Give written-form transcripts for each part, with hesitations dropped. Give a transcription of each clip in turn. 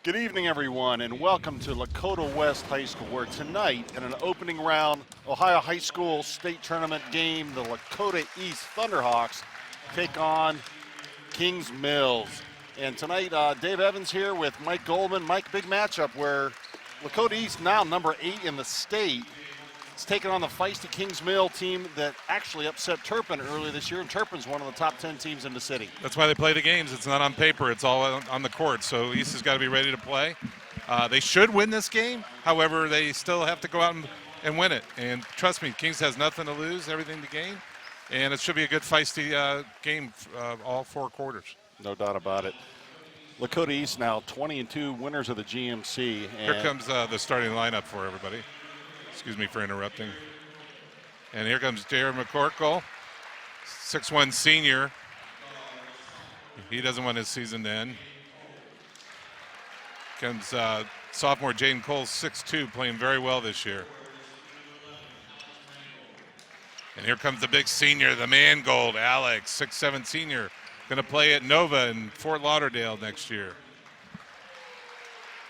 Good evening, everyone, and welcome to Lakota West High School, where tonight, in an opening round Ohio High School State Tournament game, the Lakota East Thunderhawks take on Kings Mills. And tonight, Dave Evans here with Mike Goldman. Mike, big matchup where Lakota East, now number 8 in the state, is taking on the feisty Kings Mill team that actually upset Turpin earlier this year, and Turpin's one of the top 10 teams in the city. That's why they play the games. It's not on paper. It's all on the court. So East has got to be ready to play. They should win this game. However, they still have to go out and win it. And trust me, Kings has nothing to lose, everything to gain. And it should be a good feisty game all 4 quarters. No doubt about it. Lakota East now 20-2 winners of the GMC. And here comes the starting lineup for everybody. Excuse me for interrupting. And here comes Jared McCorkle, 6'1" senior. He doesn't want his season to end. Comes sophomore Jaden Cole, 6'2", playing very well this year. And here comes the big senior, the man gold, Alex, 6'7" senior. Going to play at Nova in Fort Lauderdale next year.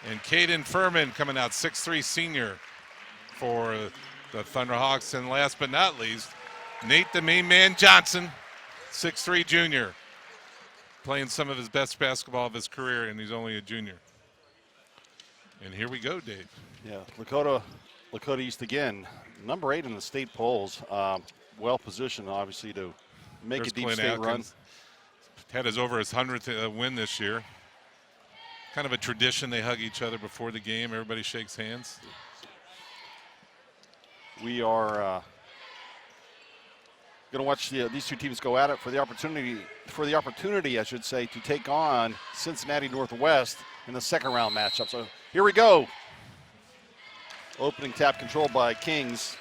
And Caden Furman coming out, 6'3" senior for the Thunderhawks. And last but not least, Nate the Main Man Johnson, 6'3" junior, playing some of his best basketball of his career, and he's only a junior. And here we go, Dave. Yeah, Lakota East again, number 8 in the state polls. Well positioned, obviously, to make There's a deep Clint state Atkins. run. Had his over his 100th win this year. Kind of a tradition, they hug each other before the game. Everybody shakes hands. We are going to watch these two teams go at it for the opportunity, I should say, to take on Cincinnati Northwest in the second round matchup. So here we go. Opening tap controlled by Kings.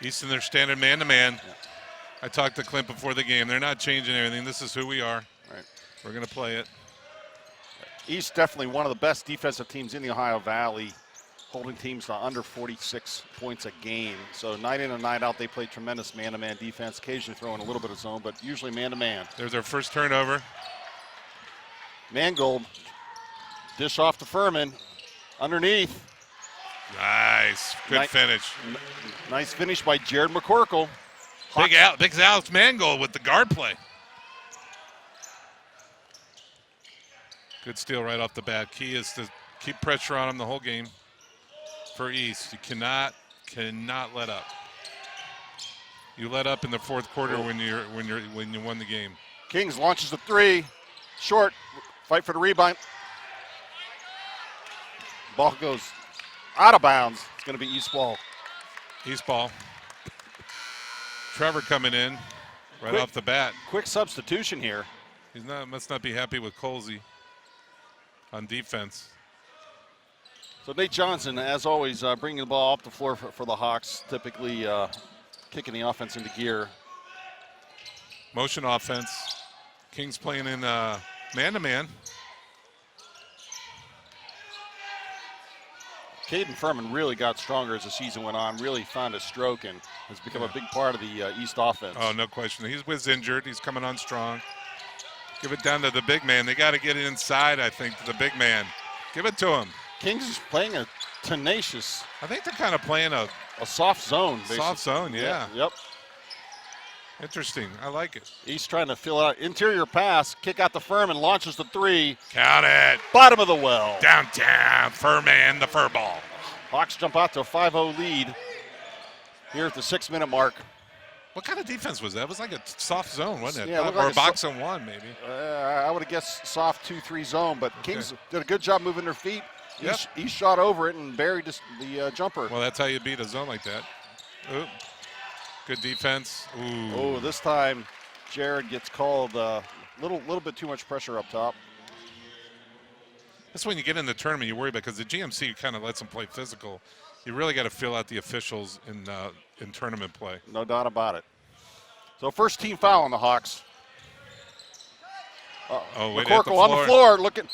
East in their standard man-to-man. Yeah. I talked to Clint before the game. They're not changing anything. This is who we are. Right. We're going to play it. East definitely one of the best defensive teams in the Ohio Valley, holding teams to under 46 points a game. So night in and night out, they play tremendous man-to-man defense, occasionally throwing a little bit of zone, but usually man-to-man. There's our first turnover. Mangold, dish off to Furman, underneath. Nice. Good finish. Nice finish by Jared McCorkle. Big Alex Mangold with the guard play. Good steal right off the bat. Key is to keep pressure on him the whole game. For East, you cannot let up. You let up in the fourth quarter when you won the game. Kings launches the 3, short, fight for the rebound. Ball goes out of bounds. It's going to be East ball. East ball. Trevor coming in right off the bat. Quick substitution here. Must not be happy with Colsey on defense. So Nate Johnson, as always, bringing the ball up the floor for the Hawks, typically kicking the offense into gear. Motion offense. Kings playing in man-to-man. Caden Furman really got stronger as the season went on, really found a stroke and has become a big part of the East offense. Oh, no question. He was injured. He's coming on strong. Give it down to the big man. They got to get it inside, I think, to the big man. Give it to him. Kings is playing a tenacious. I think they're kind of playing a soft zone. Basically. Soft zone, yeah. Yep. Interesting. I like it. East trying to fill out interior pass, kick out to Furman, launches the 3. Count it. Bottom of the well. Downtown, Furman, the fur ball. Hawks jump out to a 5-0 lead here at the 6-minute mark. What kind of defense was that? It was like a soft zone, wasn't it? Yeah, or like a box and one, maybe. I would have guessed soft 2-3 zone, but Okay. Kings did a good job moving their feet. Yep. East shot over it and buried the jumper. Well, that's how you beat a zone like that. Ooh. Good defense. Ooh. Oh, this time Jared gets called a little bit too much pressure up top. That's when you get in the tournament, you worry about, because the GMC kind of lets them play physical. You really got to feel out the officials in tournament play. No doubt about it. So first team foul on the Hawks. Oh, way to hit the McCorkle on the floor, looking.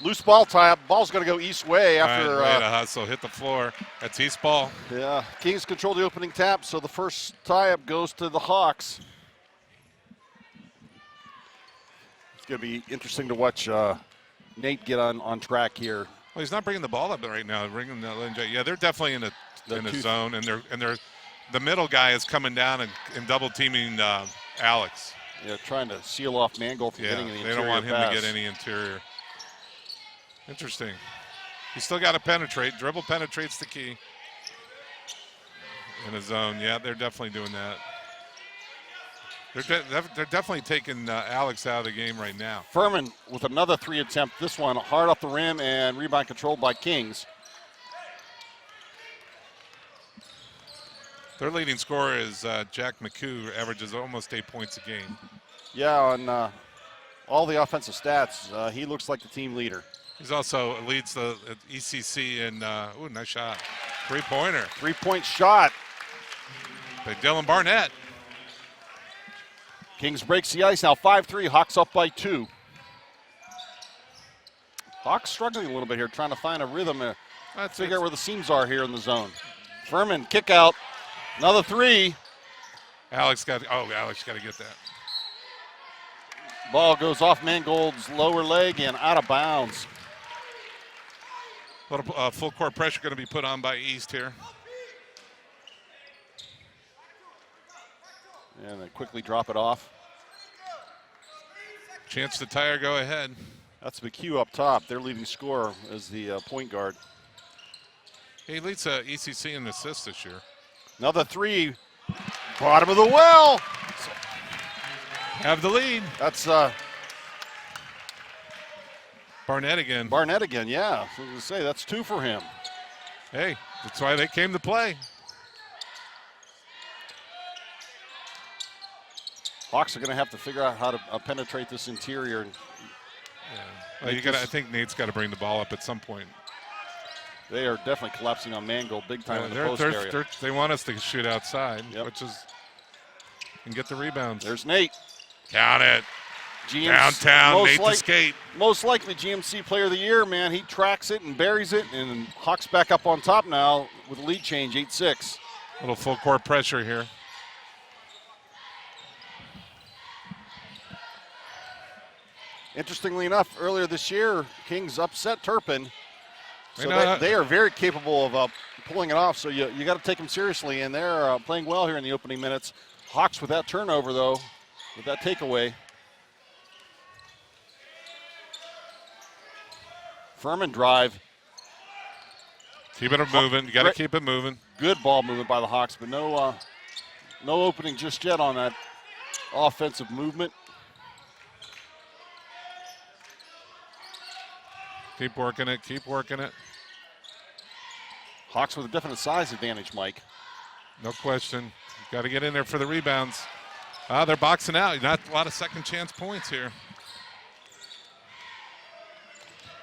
Loose ball tie-up. Ball's going to go East way after. All right, way to hustle. Hit the floor. That's East ball. Yeah, Kings control the opening tap, so the first tie-up goes to the Hawks. going to be interesting to watch Nate get on track here. Well, he's not bringing the ball up right now. Yeah, they're definitely in a zone, and they're the middle guy is coming down and double teaming Alex. Yeah, trying to seal off Mangold from getting in the interior. They don't want him pass. to get any interior. Interesting. He's still got to penetrate. Dribble penetrates the key. In a zone, yeah, they're definitely doing that. They're definitely taking Alex out of the game right now. Furman with another 3 attempt. This one hard off the rim and rebound controlled by Kings. Their leading scorer is Jack McHugh, who averages almost 8 points a game. Yeah, on all the offensive stats, he looks like the team leader. He's also leads the ECC in, nice shot. Three-pointer. 3-point shot. By Dylan Barnett. Kings breaks the ice now, 5-3, Hawks up by 2. Hawks struggling a little bit here, trying to find a rhythm, figure out where the seams are here in the zone. Furman, kick out. Another 3. Alex got to get that. Ball goes off Mangold's lower leg and out of bounds. A little full court pressure going to be put on by East here. And they quickly drop it off. Chance to tie or go ahead. That's McHugh up top. Their leading scorer is the point guard. He leads ECC in assists this year. Another 3. Bottom of the well. Have the lead. That's Barnett again. Barnett again, yeah. I was going to say, that's 2 for him. Hey, that's why they came to play. Hawks are going to have to figure out how to penetrate this interior. Yeah. Well, I think Nate's got to bring the ball up at some point. They are definitely collapsing on Mangold big time in the post area. They want us to shoot outside, yep. And get the rebounds. There's Nate. Count it. Downtown, Nate to skate. Most likely GMC Player of the Year, man. He tracks it and buries it, and Hawks back up on top now with a lead change, 8-6. A little full court pressure here. Interestingly enough, earlier this year, Kings upset Turpin. So they are very capable of pulling it off, so you got to take them seriously, and they're playing well here in the opening minutes. Hawks with that turnover, though, with that takeaway. Furman drive. Keep it moving. You got to keep it moving. Good ball movement by the Hawks, but no opening just yet on that offensive movement. Keep working it. Keep working it. Hawks with a definite size advantage, Mike. No question. Got to get in there for the rebounds. They're boxing out. Not a lot of second chance points here.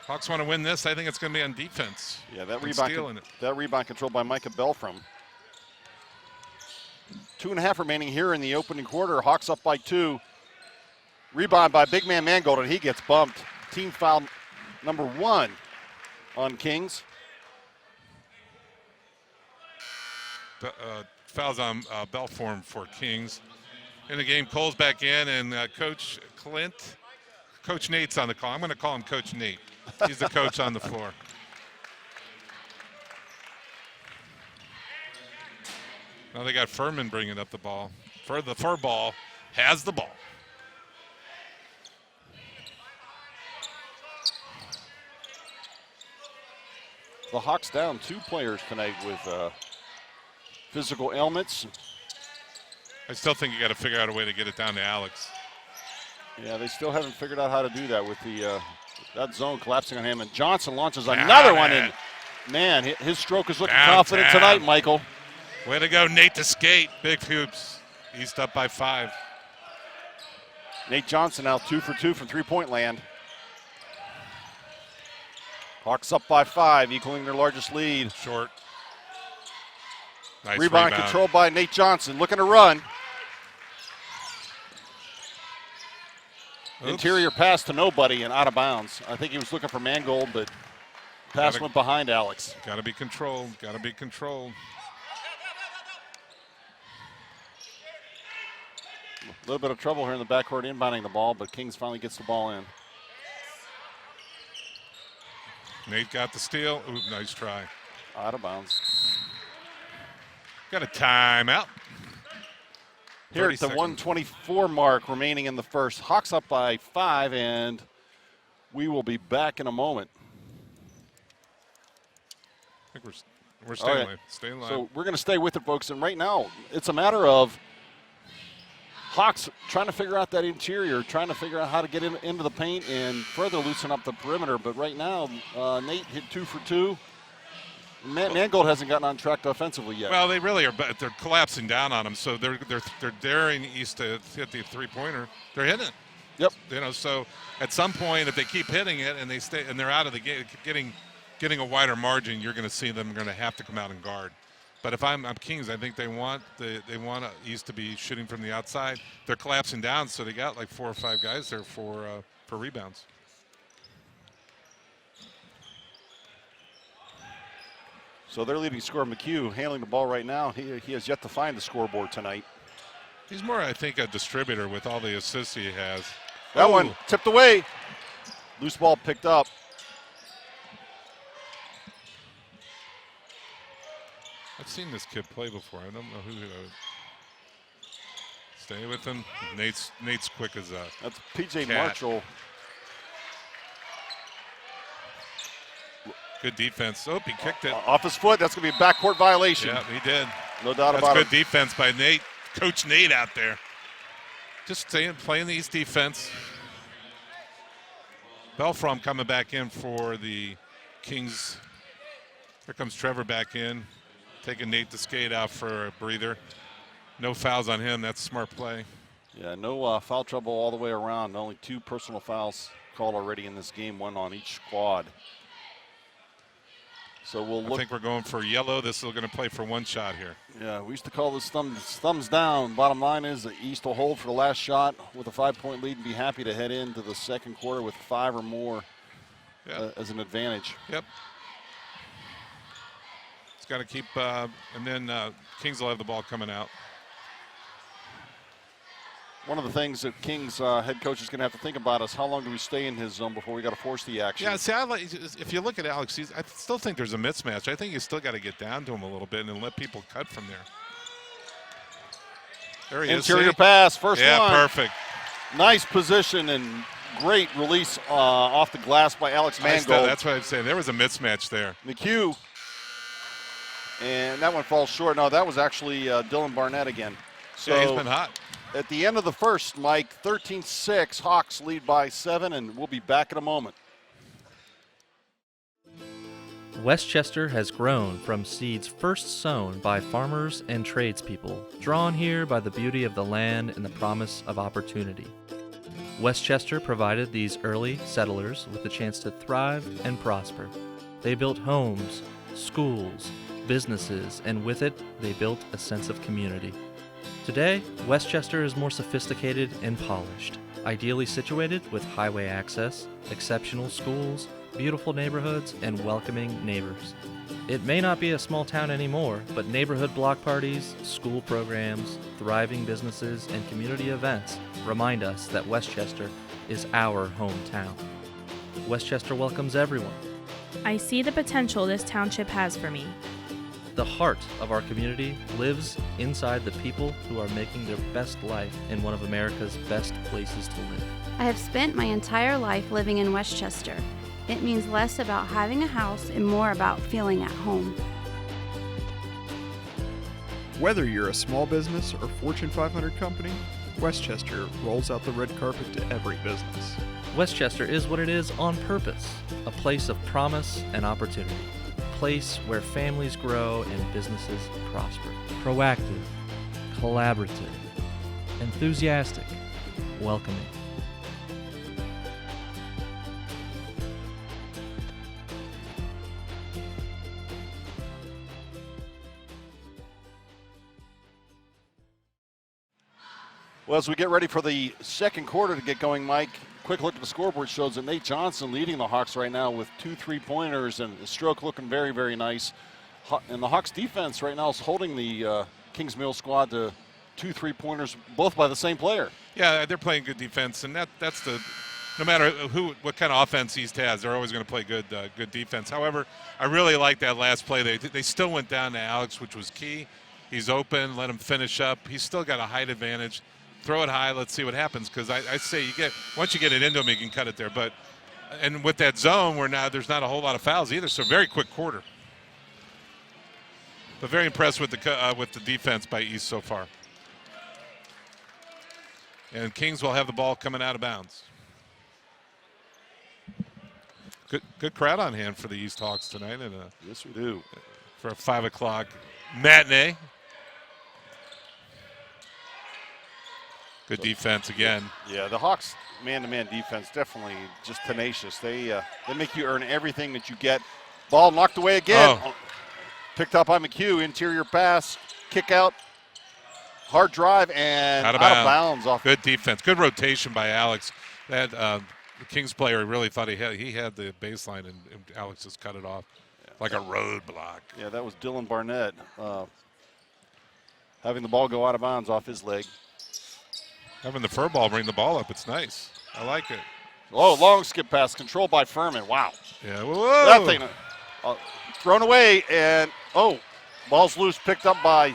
Hawks want to win this. I think it's going to be on defense. Yeah, that rebound controlled by Micah Belfram. 2.5 remaining here in the opening quarter. Hawks up by 2. Rebound by big man Mangold, and he gets bumped. Team foul number 1 on Kings. Fouls on Belfram for Kings. In the game, Cole's back in, and Coach Nate's on the call. I'm going to call him Coach Nate. He's the coach on the floor. Now they got Furman bringing up the ball. The fur ball has the ball. The Hawks down 2 players tonight with physical ailments. I still think you got to figure out a way to get it down to Alex. Yeah, they still haven't figured out how to do that with the that zone collapsing on him. And Johnson launches another one in. Man, his stroke is looking confident tonight, Michael. Way to go, Nate to skate. Big hoops. East up by 5. Nate Johnson now 2 for 2 from three-point land. Hawks up by 5, equaling their largest lead. Short. Nice rebound controlled by Nate Johnson, looking to run. Oops. Interior pass to nobody and out of bounds. I think he was looking for Mangold, but pass went behind Alex. Got to be controlled. Got to be controlled. A little bit of trouble here in the backcourt inbounding the ball, but Kings finally gets the ball in. Nate got the steal. Ooh, nice try. Out of bounds. Got a timeout. Here at the 124 mark remaining in the first. Hawks up by 5, and we will be back in a moment. I think we're staying live. Staying live. So we're going to stay with it, folks. And right now, it's a matter of Hawks trying to figure out that interior, trying to figure out how to get into the paint and further loosen up the perimeter. But right now, Nate hit 2 for 2. Mangold hasn't gotten on track offensively yet. Well, they really are, but they're collapsing down on them. So they're daring East to hit the three-pointer. They're hitting it. Yep. You know, so at some point, if they keep hitting it and they stay and they're out of the game, getting a wider margin, you're going to see them going to have to come out and guard. But if I'm Kings, I think they want East to be shooting from the outside. They're collapsing down, so they got like 4 or 5 guys there for rebounds. So their leading scorer, McHugh, handling the ball right now. He has yet to find the scoreboard tonight. He's more, I think, a distributor with all the assists he has. That one tipped away. Loose ball picked up. I've seen this kid play before. I don't know who. Stay with him. Nate's quick as a That's P.J. cat. Marshall. Good defense. Oh, he kicked it. Off his foot. That's going to be a backcourt violation. Yeah, he did. No doubt about it. That's good defense by Nate. Coach Nate out there. Just playing the East defense. Belfrom coming back in for the Kings. Here comes Trevor back in. Taking Nate to skate out for a breather. No fouls on him. That's smart play. Yeah, no foul trouble all the way around. Only 2 personal fouls called already in this game, 1 on each squad. So we'll look. I think we're going for yellow. This is going to play for 1 shot here. Yeah, we used to call this thumbs down. Bottom line is the East will hold for the last shot with a 5-point lead and be happy to head into the second quarter with 5 or more as an advantage. Yep. It's got to keep, and then Kings will have the ball coming out. One of the things that Kings head coach is going to have to think about is how long do we stay in his zone before we got to force the action. Yeah, see, if you look at Alex, I still think there's a mismatch. I think you still got to get down to him a little bit and let people cut from there. There he is. Interior pass, first one. Yeah, perfect. Nice position and great release off the glass by Alex Mangold. That's what I'm saying. There was a mismatch there. McHugh, and that one falls short. No, that was actually Dylan Barnett again. So yeah, he's been hot. At the end of the first, Mike, 13-6, Hawks lead by 7, and we'll be back in a moment. Westchester has grown from seeds first sown by farmers and tradespeople, drawn here by the beauty of the land and the promise of opportunity. Westchester provided these early settlers with the chance to thrive and prosper. They built homes, schools, businesses, and with it, they built a sense of community. Today, Westchester is more sophisticated and polished, ideally situated with highway access, exceptional schools, beautiful neighborhoods, and welcoming neighbors. It may not be a small town anymore, but neighborhood block parties, school programs, thriving businesses, and community events remind us that Westchester is our hometown. Westchester welcomes everyone. I see the potential this township has for me. The heart of our community lives inside the people who are making their best life in one of America's best places to live. I have spent my entire life living in Westchester. It means less about having a house and more about feeling at home. Whether you're a small business or Fortune 500 company, Westchester rolls out the red carpet to every business. Westchester is what it is on purpose, a place of promise and opportunity. Place where families grow and businesses prosper. Proactive, collaborative, enthusiastic, welcoming. Well, as we get ready for the second quarter to get going, Mike, quick look at the scoreboard shows that Nate Johnson leading the Hawks right now with 2 3-pointers and the stroke looking very, very nice. And the Hawks defense right now is holding the Kings Mill squad to 2 3-pointers, both by the same player. Yeah, they're playing good defense, and that's the no matter what kind of offense East has, they're always going to play good defense. However, I really like that last play. They still went down to Alex, which was key. He's open, let him finish up. He's still got a height advantage. Throw it high, let's see what happens, because I say once you get it into him, you can cut it there. And with that zone where now there's not a whole lot of fouls either, so very quick quarter. But very impressed with the defense by East so far. And Kings will have the ball coming out of bounds. Good crowd on hand for the East Hawks tonight, and yes, we do, for a 5 o'clock matinee. Good defense again. Yeah, the Hawks man-to-man defense definitely just tenacious. They make you earn everything that you get. Ball knocked away again. Oh. Picked up by McHugh. Interior pass, kick out, hard drive, and out of bounds. Off. Good defense. Good rotation by Alex. That the Kings player really thought he had the baseline, and Alex just cut it off like a roadblock. Yeah, that was Dylan Barnett having the ball go out of bounds off his leg. Having the fur ball bring the ball up, it's nice. I like it. Oh, long skip pass, controlled by Furman. Wow. Yeah, whoa. That thing thrown away, and ball's loose, picked up by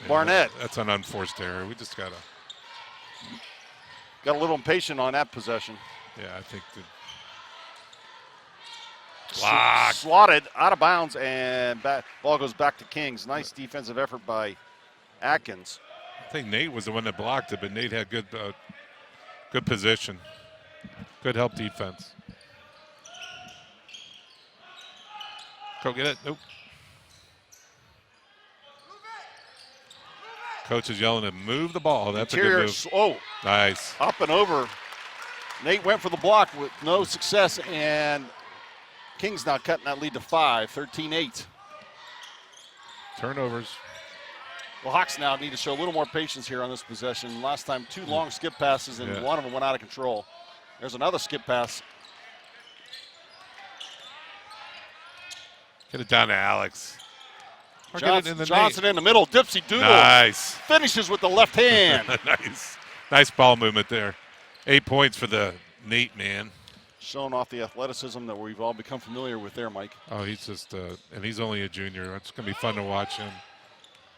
Barnett. That's an unforced error. We just got a little impatient on that possession. Yeah, I think swatted out of bounds, and ball goes back to Kings. Nice defensive effort by Atkins. I think Nate was the one that blocked it, but Nate had good position. Good help defense. Go get it. Nope. Coach is yelling to move the ball. That's Interior, a good move. Nice. Up and over. Nate went for the block with no success, and Kings now cutting that lead to 5, 13-8. Turnovers. The Hawks now need to show a little more patience here on this possession. Last time, 2 long skip passes, and one of them went out of control. There's another skip pass. Get it down to Alex. Johnson in the middle, dipsy doodle. Nice. Finishes with the left hand. Nice ball movement there. 8 points for the Nate man. Showing off the athleticism that we've all become familiar with there, Mike. Oh, he's just, and he's only a junior. It's going to be fun to watch him.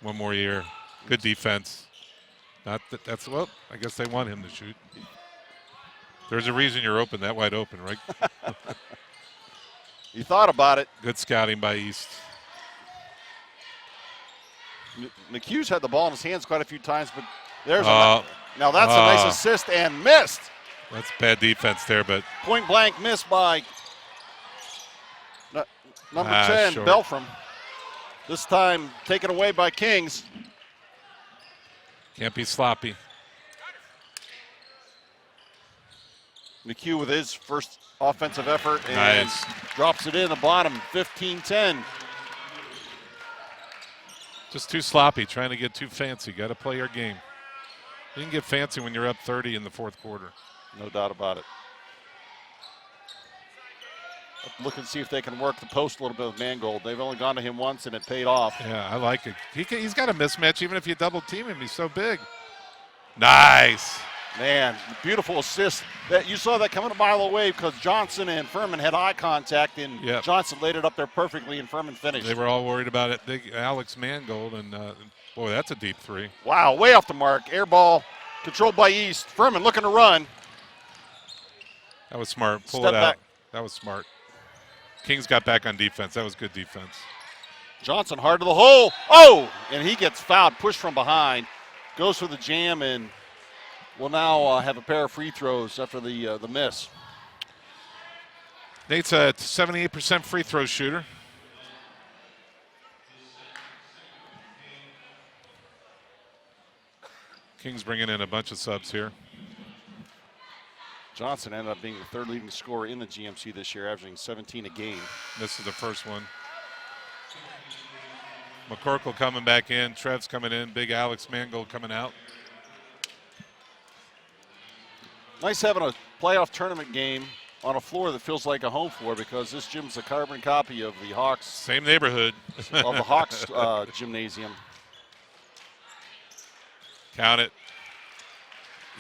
One more year. Good defense. I guess they want him to shoot. There's a reason you're open, that wide open, right? You thought about it. Good scouting by East. McHugh's had the ball in his hands quite a few times, but there's now that's a nice assist and missed. That's bad defense there, but point blank miss by number 10, short. Belfram. This time taken away by Kings. Can't be sloppy. McHugh with his first offensive effort and drops it in the bottom, 15-10. Just too sloppy, trying to get too fancy. Got to play your game. You can get fancy when you're up 30 in the fourth quarter. No doubt about it. Look and see if they can work the post a little bit with Mangold. They've only gone to him once, and it paid off. Yeah, I like it. He's got a mismatch even if you double team him. He's so big. Nice. Man, beautiful assist. You saw that coming a mile away because Johnson and Furman had eye contact, and Johnson laid it up there perfectly, and Furman finished. They were all worried about it. Big Alex Mangold, and boy, that's a deep three. Wow, way off the mark. Air ball controlled by East. Furman looking to run. That was smart. Pull Step it out. back. That was smart. Kings got back on defense. That was good defense. Johnson hard to the hole. Oh, and he gets fouled, pushed from behind. Goes for the jam, and will now have a pair of free throws after the miss. Nate's a 78% free throw shooter. Kings bringing in a bunch of subs here. Johnson ended up being the third leading scorer in the GMC this year, averaging 17 a game. This is the first one. McCorkle coming back in. Trev's coming in. Big Alex Mangold coming out. Nice having a playoff tournament game on a floor that feels like a home floor because this gym's a carbon copy of the Hawks. Same neighborhood. Of the Hawks gymnasium. Count it.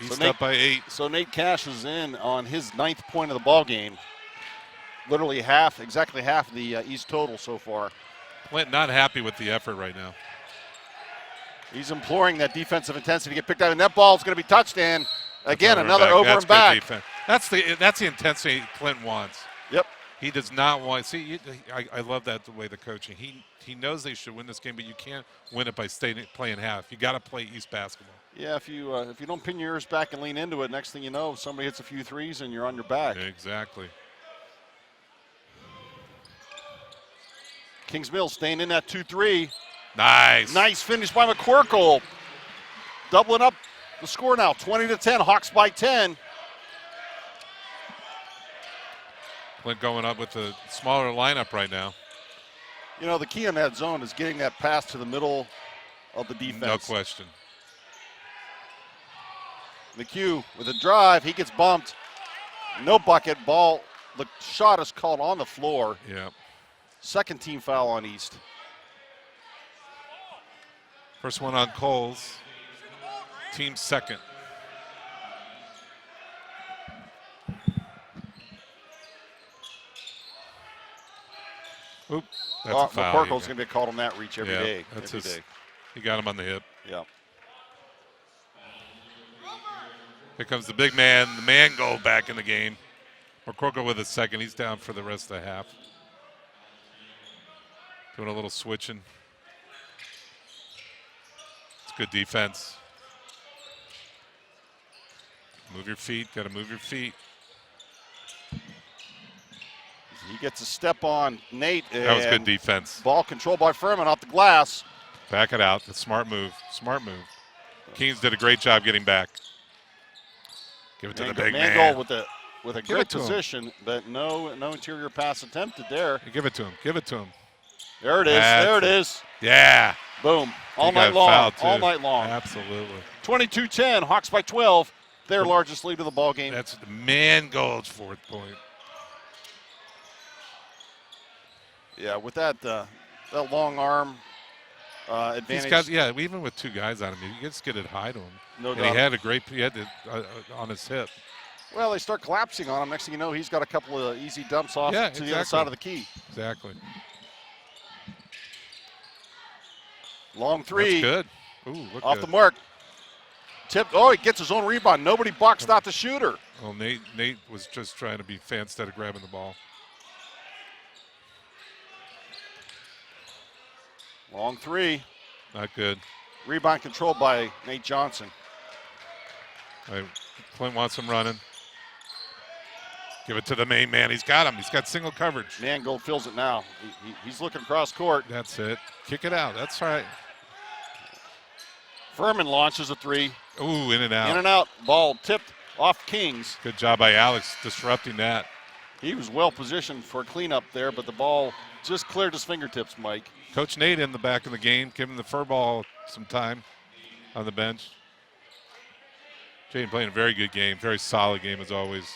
East up by 8. So Nate Cash is in on his 9th point of the ball game. Literally exactly half of the East total so far. Clint not happy with the effort right now. He's imploring that defensive intensity to get picked out, and that ball is going to be touched. And again, another over That's and back. Good defense. That's the intensity Clint wants. Yep. He does not want. See, I love that the way the coaching. He knows they should win this game, but you can't win it by playing half. You got to play East basketball. Yeah, if you don't pin your ears back and lean into it, next thing you know, somebody hits a few threes and you're on your back. Exactly. Kings Mills staying in that 2-3. Nice. Nice finish by McCorkle. Doubling up the score now, 20-10. Hawks by 10. Clint going up with a smaller lineup right now. You know, the key in that zone is getting that pass to the middle of the defense. No question. McHugh with a drive. He gets bumped. No bucket. Ball. The shot is called on the floor. Yeah. Second team foul on East. First one on Coles. Team second. Oop, that's a foul. McCorkle's going to be called on that reach every day. That's every day. He got him on the hip. Yeah. Here comes the big man, the man goal back in the game. McCorkle with a second. He's down for the rest of the half. Doing a little switching. It's good defense. Move your feet. Got to move your feet. He gets a step on Nate. That was good defense. Ball controlled by Furman off the glass. Back it out. The smart move. Smart move. Kings did a great job getting back. Give it to the big man. Goal with a great position, but no interior pass attempted there. Give it to him. Give it to him. There it is. There it is. Yeah. Boom. All night long. All night long. Absolutely. 22-10. Hawks by 12. Their largest lead of the ball game. That's the man goal's 4th point. Yeah, with that long arm advantage. Even with 2 guys on him, he gets get it high to him. No and doubt. He had it on his hip. Well, they start collapsing on him. Next thing you know, he's got a couple of easy dumps off to the other side of the key. Exactly. Long three. That's good. Ooh, look off good. the mark. Tipped. Oh, he gets his own rebound. Nobody boxed out the shooter. Well, Nate was just trying to be fair instead of grabbing the ball. Long three. Not good. Rebound controlled by Nate Johnson. Clint wants him running. Give it to the main man. He's got him. He's got single coverage. Mangold fills it now. He's looking cross court. That's it. Kick it out. That's right. Furman launches a three. Ooh, in and out. In and out. Ball tipped off Kings. Good job by Alex disrupting that. He was well positioned for a cleanup there, but the ball just cleared his fingertips, Mike. Coach Nate in the back of the game, giving the fur ball some time on the bench. Jaden playing a very good game, very solid game as always.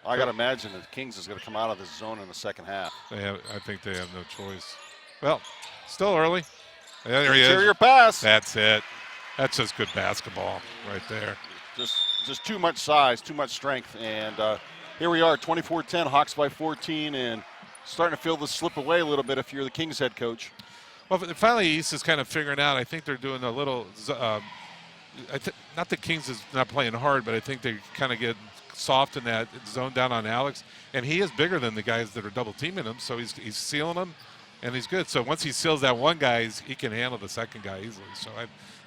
I got to imagine that Kings is going to come out of this zone in the second half. I think they have no choice. Well, still early. Yeah, there he is. Interior pass. That's it. That's just good basketball right there. Just too much size, too much strength. And here we are, 24-10, Hawks by 14, and starting to feel this slip away a little bit if you're the Kings head coach. Well, finally East is kind of figuring out. I think they're doing a little not that Kings is not playing hard, but I think they kind of get soft in that zone down on Alex. And he is bigger than the guys that are double teaming him, so he's sealing them, and he's good. So once he seals that one guy, he can handle the second guy easily. So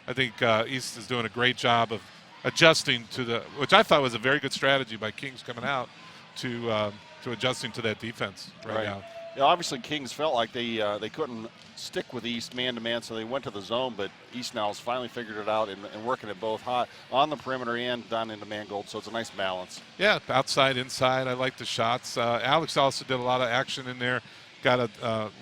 I think East is doing a great job of adjusting to which I thought was a very good strategy by Kings coming out to adjusting to that defense right now. Yeah, obviously Kings felt like they couldn't stick with East man-to-man, so they went to the zone, but East now has finally figured it out and working it both high on the perimeter and down into Mangold, so it's a nice balance. Yeah, outside, inside, I like the shots. Alex also did a lot of action in there, got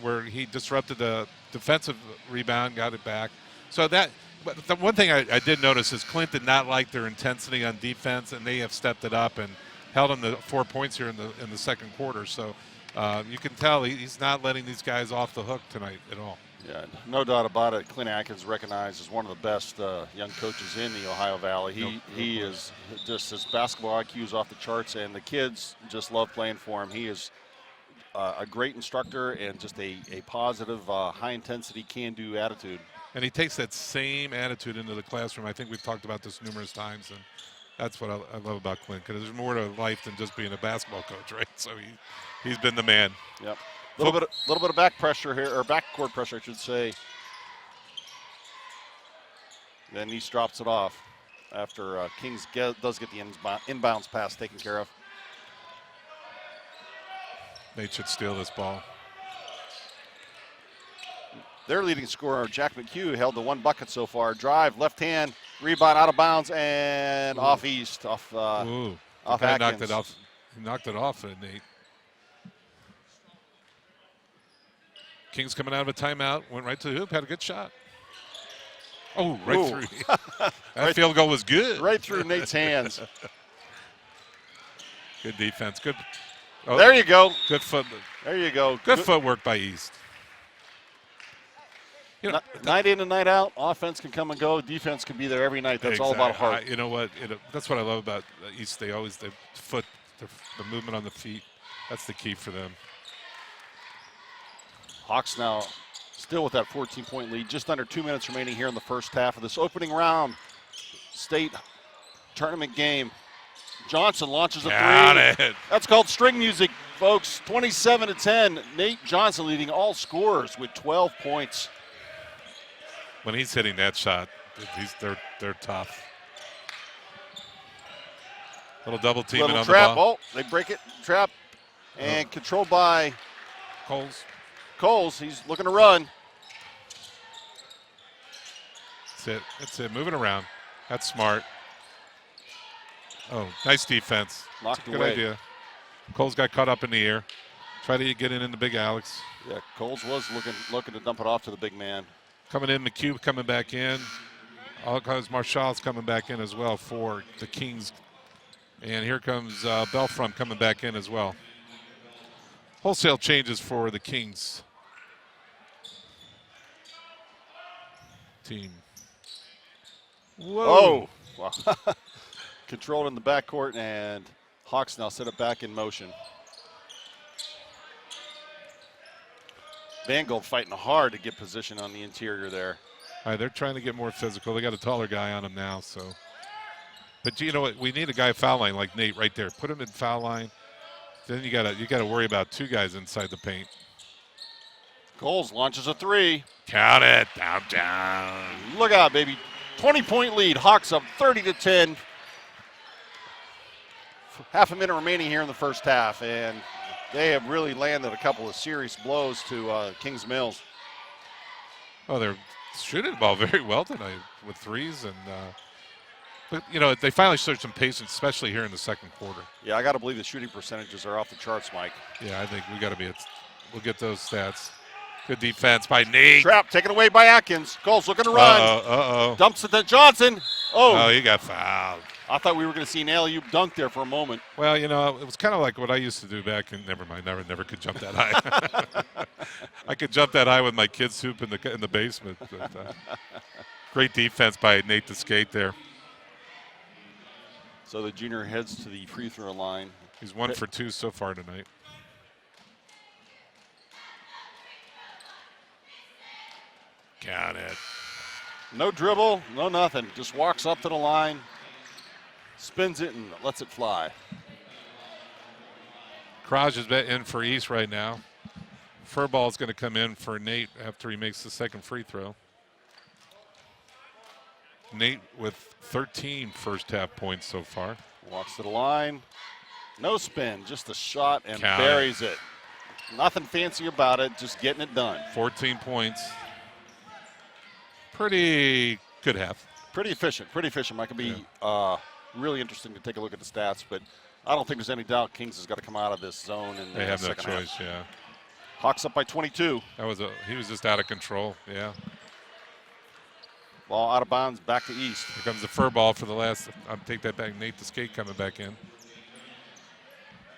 where he disrupted the defensive rebound, got it back. So but the one thing I did notice is Clint did not like their intensity on defense, and they have stepped it up and held them to 4 points here in the second quarter. So you can tell he's not letting these guys off the hook tonight at all. Yeah, no doubt about it. Clint Atkins recognized as one of the best young coaches in the Ohio Valley. He is just, his basketball IQ is off the charts, and the kids just love playing for him. He is a great instructor and just a positive, high-intensity, can-do attitude. And he takes that same attitude into the classroom. I think we've talked about this numerous times, and that's what I love about Clint, because there's more to life than just being a basketball coach, right? So he's been the man. Yep. A little bit of back pressure here, or backcourt pressure, I should say. Then East drops it off after Kings does get the inbounds pass taken care of. Nate should steal this ball. Their leading scorer, Jack McHugh, held the one bucket so far. Drive, left hand, rebound out of bounds, and off East, off Ooh, off guy Atkins. knocked it off. He knocked it off, Nate. Kings coming out of a timeout, went right to the hoop, had a good shot. Oh, right through. That field goal was good. Right through Nate's hands. Good defense. Good. Oh, There you go. Good foot. There you go. Good footwork by East. You know, Night in and night out, offense can come and go. Defense can be there every night. That's all about heart. You know what? That's what I love about East. They always the movement on the feet. That's the key for them. Hawks now still with that 14-point lead. Just under 2 minutes remaining here in the first half of this opening round state tournament game. Johnson launches a three. It. That's called string music, folks. 27-10. Nate Johnson leading all scorers with 12 points. When he's hitting that shot, they're tough. Little double teaming Little on trap. the ball. Oh, they break it. Trap. And controlled by Coles. He's looking to run. That's it. Moving around. That's smart. Oh, nice defense. Knocked Good away. idea. Coles got caught up in the air. Try to get it into Big Alex. Yeah, Coles was looking to dump it off to the big man. Coming in, McHugh coming back in. All because Marshall's coming back in as well for the Kings. And here comes Belfrum coming back in as well. Wholesale changes for the Kings team. Whoa. Oh, wow. Controlled in the backcourt, and Hawks now set it back in motion. Van Gold fighting hard to get position on the interior there. All right, they're trying to get more physical. They got a taller guy on them now, so. But you know what? We need a guy foul line like Nate right there. Put him in foul line. Then you gotta worry about two guys inside the paint. Coles launches a three. Count it. Down. Look out, baby. 20-point lead. Hawks up 30-10. Half a minute remaining here in the first half, and they have really landed a couple of serious blows to Kings Mills. Oh, they're shooting the ball very well tonight with threes, and but you know they finally showed some patience, especially here in the second quarter. Yeah, I got to believe the shooting percentages are off the charts, Mike. Yeah, I think we got to be. We'll get those stats. Good defense by Nate. Trap taken away by Atkins. Coles looking to run. Uh-oh. Dumps it to Johnson. Oh, he got fouled. I thought we were going to see an alley-oop dunk there for a moment. Well, you know, it was kind of like what I used to do back in. Never mind, never could jump that high. I could jump that high with my kids' hoop in the basement. But, great defense by Nate to skate there. So the junior heads to the free throw line. He's 1 for 2 so far tonight. Count it. No dribble, no nothing. Just walks up to the line, spins it, and lets it fly. Kraj is in for East right now. Furball's going to come in for Nate after he makes the second free throw. Nate with 13 first half points so far. Walks to the line. No spin, just a shot and Count buries it. Nothing fancy about it, just getting it done. 14 points. Pretty good half. Pretty efficient, Mike. It'll be really interesting to take a look at the stats, but I don't think there's any doubt Kings has got to come out of this zone in the They have no second choice, half. yeah. Hawks up by 22. He was just out of control, yeah. Ball out of bounds, back to East. Here comes the Furball for the last. I'll take that back. Nate the skate coming back in.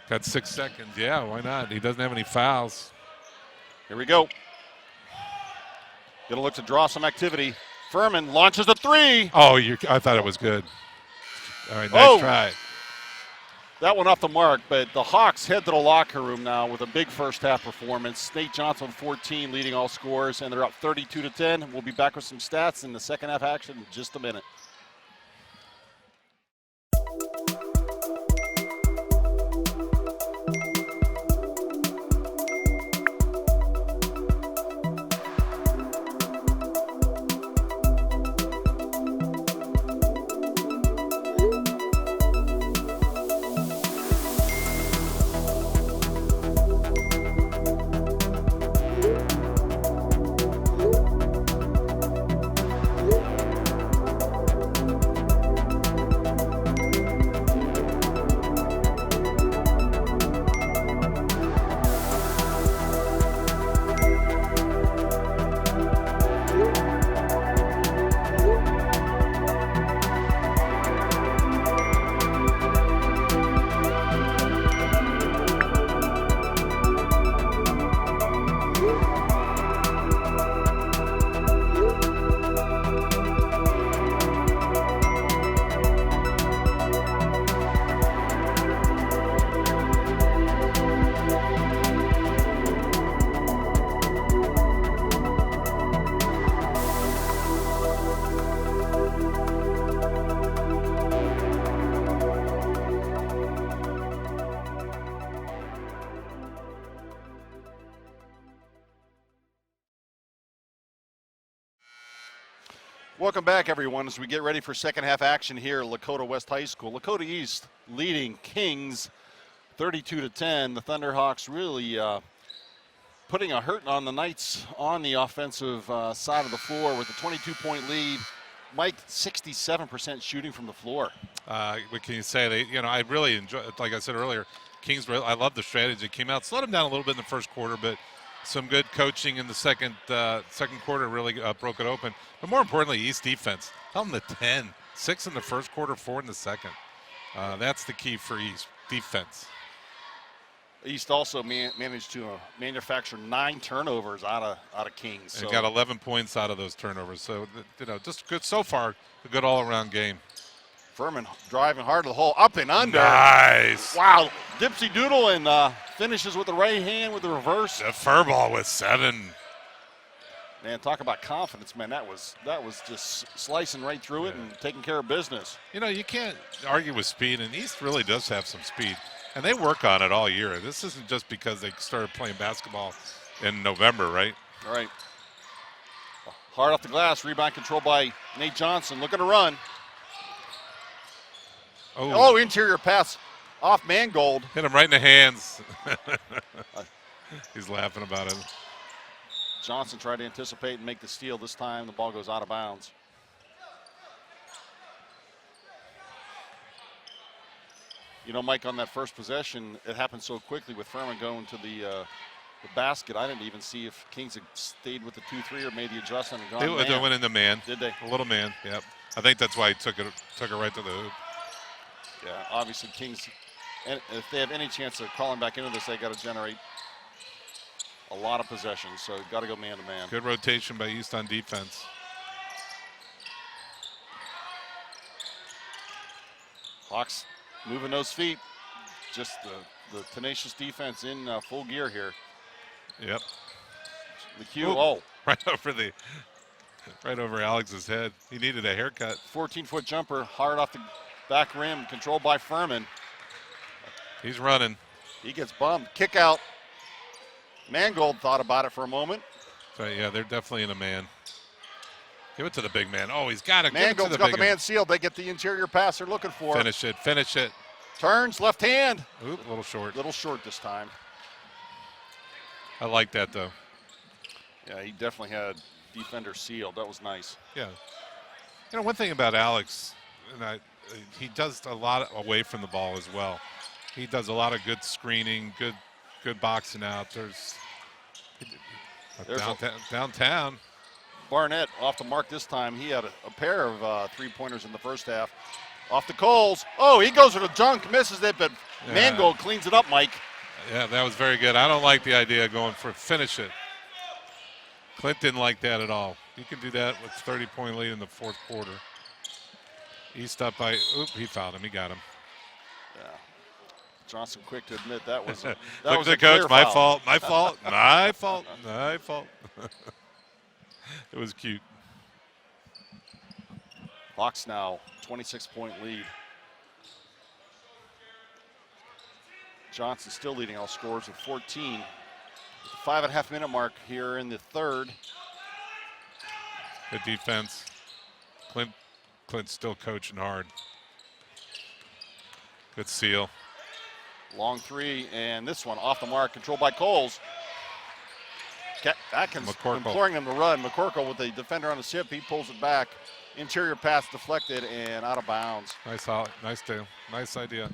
Got 6 seconds. Yeah, why not? He doesn't have any fouls. Here we go. Going to look to draw some activity. Furman launches a three. Oh, I thought it was good. All right, nice try. That one off the mark, but the Hawks head to the locker room now with a big first half performance. Nate Johnson, 14, leading all scorers, and they're up 32-10. We'll be back with some stats in the second half action in just a minute. Welcome back, everyone, as we get ready for second half action here at Lakota West High School. Lakota East leading Kings 32-10. The Thunderhawks really putting a hurt on the Knights on the offensive side of the floor with a 22-point lead. Mike, 67% shooting from the floor. What can you say? I really enjoy, like I said earlier, Kings. I love the strategy that came out. Slowed them down a little bit in the first quarter, but some good coaching in the second quarter really broke it open. But more importantly, East defense held them to 10, 6 in the first quarter, 4 in the second. That's the key for East defense. East also managed to manufacture 9 turnovers out of Kings. So. And got 11 points out of those turnovers. So just good so far. A good all-around game. Furman driving hard to the hole, up and under. Nice. Wow, Dipsy Doodle and finishes with the right hand with the reverse. The fur ball with 7. Man, talk about confidence, man. That was just slicing right through it and taking care of business. You can't argue with speed, and East really does have some speed. And they work on it all year. This isn't just because they started playing basketball in November, right? All right. Hard off the glass, rebound control by Nate Johnson. Looking to run. Oh, interior pass off Mangold. Hit him right in the hands. He's laughing about it. Johnson tried to anticipate and make the steal. This time the ball goes out of bounds. Mike, on that first possession, it happened so quickly with Furman going to the basket. I didn't even see if Kings had stayed with the 2-3 or made the adjustment and gone man. They went in the man. Did they? A little man, yep. I think that's why he took it right to the hoop. Yeah, obviously Kings, and if they have any chance of crawling back into this, they got to generate a lot of possessions, so got to go man to man. Good rotation by East on defense. Hawks moving those feet. Just the tenacious defense in full gear here. Yep. The cue, right over Alex's head. He needed a haircut. 14-foot jumper, hard off the back rim, controlled by Furman. He's running. He gets bumped. Kick out. Mangold thought about it for a moment. Right, yeah, they're definitely in a man. Give it to the big man. Oh, he's got it. Mangold's got the man sealed. They get the interior pass they're looking for. Finish it. Turns, left hand. Oop, a little short. Little short this time. I like that, though. Yeah, he definitely had defender sealed. That was nice. Yeah. One thing about Alex, he does a lot away from the ball as well. He does a lot of good screening, good boxing out. There's downtown. Barnett off the mark this time. He had a pair of three-pointers in the first half. Off the Coles. Oh, he goes for the dunk, misses it, but yeah. Mangold cleans it up, Mike. Yeah, that was very good. I don't like the idea of going for finish it. Clint didn't like that at all. You can do that with 30-point lead in the fourth quarter. East up by, he fouled him. He got him. Yeah. Johnson quick to admit that was Look that at was the a coach. clear My foul. fault. My fault. My fault. My fault. It was cute. Hawks now 26-point lead. Johnson still leading all scorers with 14. 5.5 minute mark here in the third. Good defense. Clint's still coaching hard. Good seal. Long three, and this one off the mark, controlled by Coles. Atkins McCorkle. imploring them to run. McCorkle with the defender on his hip, he pulls it back. Interior pass deflected and out of bounds. Nice deal. Nice idea.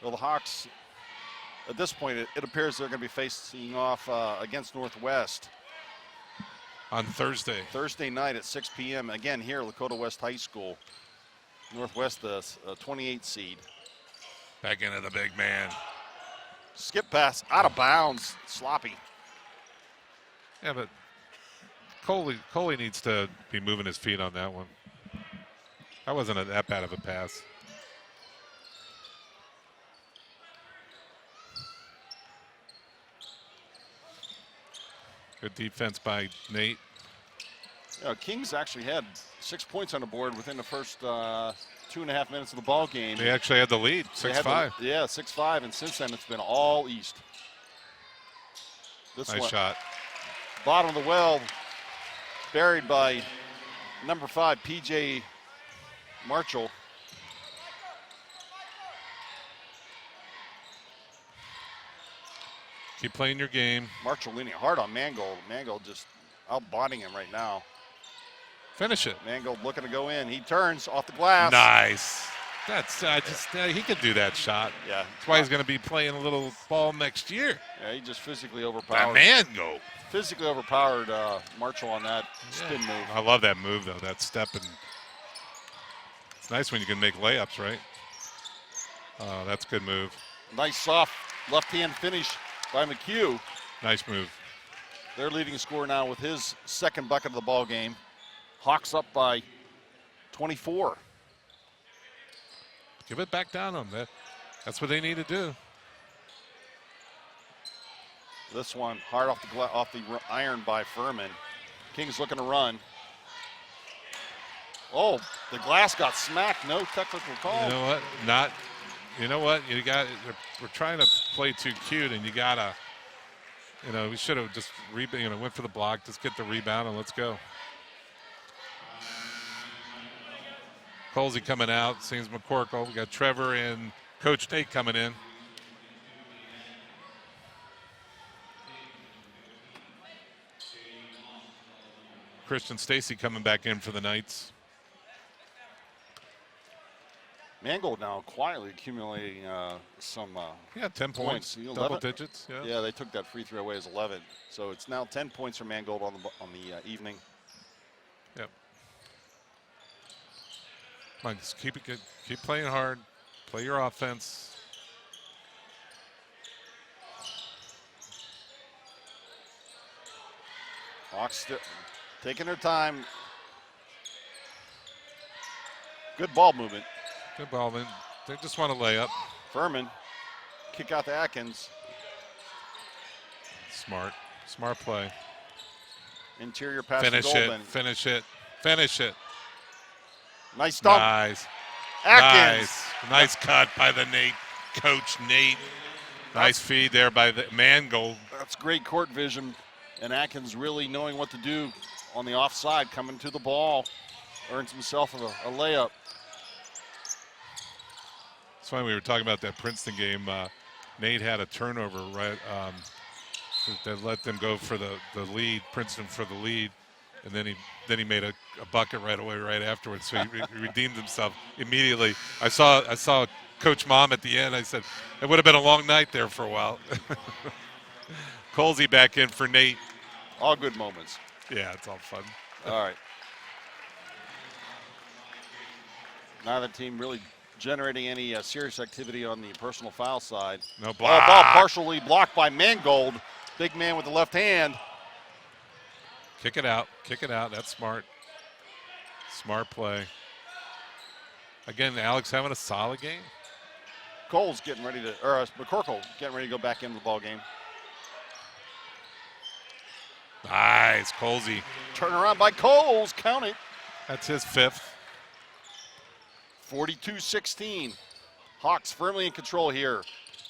Well, the Hawks, at this point, it appears they're going to be facing off against Northwest. On Thursday. Thursday night at 6 p.m. Again here, Lakota West High School. Northwest, the 28 seed. Back into the big man. Skip pass, out of bounds, sloppy. Yeah, but Coley needs to be moving his feet on that one. That wasn't that bad of a pass. Good defense by Nate. Kings actually had 6 points on the board within the first 2.5 minutes of the ball game. They actually had the lead, 6-5. Yeah, 6-5, and since then it's been all East. This Nice one, shot. bottom of the well, buried by number 5, P.J. Marshall. Keep playing your game. Marshall leaning hard on Mangold. Mangold just outbodying him right now. Finish it. Mangold looking to go in. He turns off the glass. Nice. That's he could do that shot. Yeah. That's why he's going to be playing a little ball next year. Yeah, he just physically That overpowered. man go. Physically overpowered Marshall on that spin move. I love that move though. That step, and it's nice when you can make layups, right? Oh, that's a good move. Nice soft left-hand finish by McHugh. Nice move. Their leading scorer now with his second bucket of the ball game. Hawks up by 24. Give it back down on them. That's what they need to do. This one hard off the iron by Furman. Kings looking to run. Oh, the glass got smacked. No technical call. You know what? You know what? We're trying to play too cute, and you gotta. We should have just went for the block. Just get the rebound and let's go. Colsey coming out. Seems McCorkle. We got Trevor and Coach Nate coming in. Christian Stacy coming back in for the Knights. Mangold now quietly accumulating some 10 points, double digits. Yeah, they took that free throw away as 11. So it's now 10 points for Mangold on the evening. Yep. Come on, just keep it good. Keep playing hard. Play your offense. Hawks taking their time. Good ball movement. Good ball, man. They just want to lay up. Furman, kick out to Atkins. Smart play. Interior pass Finish to Goldman. Finish it. Nice dump. Nice. Atkins. Nice cut by the Coach Nate. Nice feed there by the Mangold. That's great court vision. And Atkins really knowing what to do on the offside, coming to the ball. Earns himself a layup. It's funny, we were talking about that Princeton game. Nate had a turnover right that let them go for the lead, Princeton for the lead, and then he made a bucket right away right afterwards. So he redeemed himself immediately. I saw Coach Mom at the end. I said it would have been a long night there for a while. Colsey back in for Nate. All good moments. Yeah, it's all fun. All right. Neither team really generating any serious activity on the personal foul side. No block. Ball partially blocked by Mangold. Big man with the left hand. Kick it out. Kick it out. That's smart. Smart play. Again, Alex having a solid game. Cole's getting ready to, or McCorkle getting ready to go back into the ball game. Nice, Colsey. Turn around by Coles, count it. That's his 5th. 42-16. Hawks firmly in control here